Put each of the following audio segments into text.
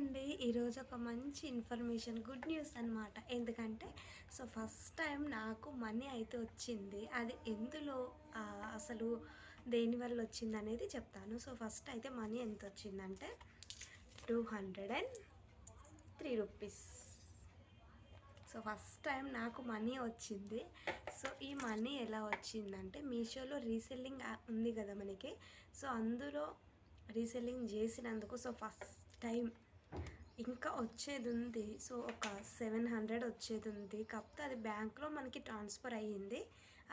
అండి. ఈరోజు ఒక మంచి ఇన్ఫర్మేషన్ గుడ్ న్యూస్ అనమాట. ఎందుకంటే ఫస్ట్ టైం నాకు మనీ అయితే వచ్చింది. అది ఎందులో అసలు దేనివల్ల వచ్చిందనేది చెప్తాను. ఫస్ట్ అయితే మనీ ఎంత వచ్చిందంటే 203 రూపీస్. ఫస్ట్ టైం నాకు మనీ వచ్చింది. ఈ మనీ ఎలా వచ్చిందంటే మీషోలో రీసెల్లింగ్ ఉంది కదా మనకి. అందులో రీసెల్లింగ్ చేసినందుకు ఫస్ట్ టైం ఇంకా వచ్చేది ఉంది. ఒక 700 వచ్చేది ఉంది. కాకపోతే అది బ్యాంక్లో మనకి ట్రాన్స్ఫర్ అయ్యింది.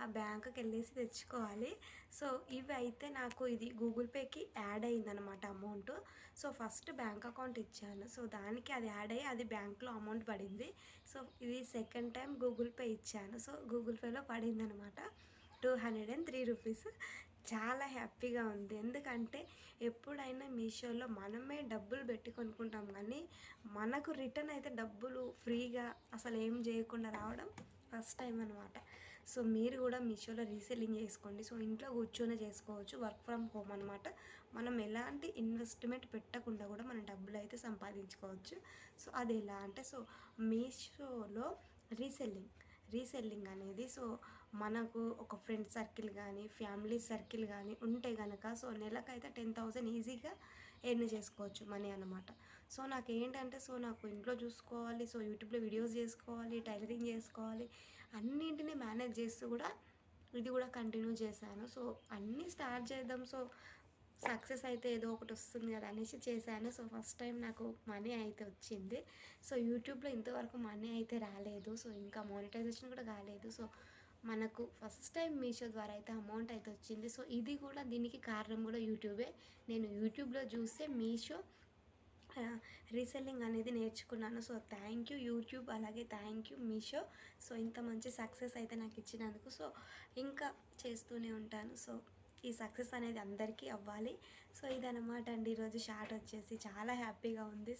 ఆ బ్యాంకుకి వెళ్ళేసి తెచ్చుకోవాలి. ఇవి అయితే నాకు ఇది గూగుల్ పేకి యాడ్ అయ్యిందనమాట అమౌంట్. ఫస్ట్ బ్యాంక్ అకౌంట్ ఇచ్చాను. దానికి అది యాడ్ అయ్యి అది బ్యాంక్లో అమౌంట్ పడింది. ఇది సెకండ్ టైం గూగుల్ పే ఇచ్చాను. గూగుల్ పేలో పడిందనమాట 203 రూపీస్. చాలా హ్యాపీగా ఉంది. ఎందుకంటే ఎప్పుడైనా మీషోలో మనమే డబ్బులు పెట్టి కొనుక్కుంటాం, కానీ మనకు రిటర్న్ అయితే డబ్బులు ఫ్రీగా అసలు ఏం చేయకుండా రావడం ఫస్ట్ టైం అనమాట. మీరు కూడా మీషోలో రీసెల్లింగ్ చేసుకోండి. ఇంట్లో కూర్చొని చేసుకోవచ్చు. వర్క్ ఫ్రమ్ హోమ్ అనమాట. మనం ఎలాంటి ఇన్వెస్ట్మెంట్ పెట్టకుండా కూడా మనం డబ్బులు అయితే సంపాదించుకోవచ్చు. అది ఎలా అంటే మీషోలో రీసెల్లింగ్ అనేది మనకు ఒక ఫ్రెండ్ సర్కిల్ కానీ ఫ్యామిలీ సర్కిల్ కానీ ఉంటే కనుక నెలకైతే 10,000 ఈజీగా ఎర్న్ చేసుకోవచ్చు మనీ అనమాట. నాకేంటంటే నాకు ఇంట్లో చూసుకోవాలి, యూట్యూబ్లో వీడియోస్ చేసుకోవాలి, టైలరింగ్ చేసుకోవాలి, అన్నింటినీ మేనేజ్ చేస్తూ కూడా ఇది కూడా కంటిన్యూ చేశాను. అన్నీ స్టార్ట్ చేద్దాం, సక్సెస్ అయితే ఏదో ఒకటి వస్తుంది కదా అనేసి చేశాను. ఫస్ట్ టైం నాకు మనీ అయితే వచ్చింది. యూట్యూబ్లో ఇంతవరకు మనీ అయితే రాలేదు. ఇంకా మానిటైజేషన్ కూడా కాలేదు. మనకు ఫస్ట్ టైం మీషో ద్వారా అయితే అమౌంట్ అయితే వచ్చింది. ఇది కూడా దీనికి కారణం కూడా యూట్యూబే. నేను యూట్యూబ్లో చూసే మీషో రీసెల్లింగ్ అనేది నేర్చుకున్నాను. థ్యాంక్ యూ యూట్యూబ్, అలాగే థ్యాంక్ యూ మీషో. ఇంత మంచి సక్సెస్ అయితే నాకు ఇచ్చినందుకు ఇంకా చేస్తూనే ఉంటాను. ఈ సక్సెస్ అనేది అందరికీ అవ్వాలి. ఇదనమాట అండి ఈరోజు షార్ట్ వచ్చేసి. చాలా హ్యాపీగా ఉంది.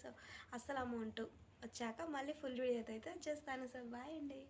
అసలు అమౌంట్ వచ్చాక మళ్ళీ ఫుల్ వీడియోతో అయితే వచ్చేస్తాను. బాయ్ అండి.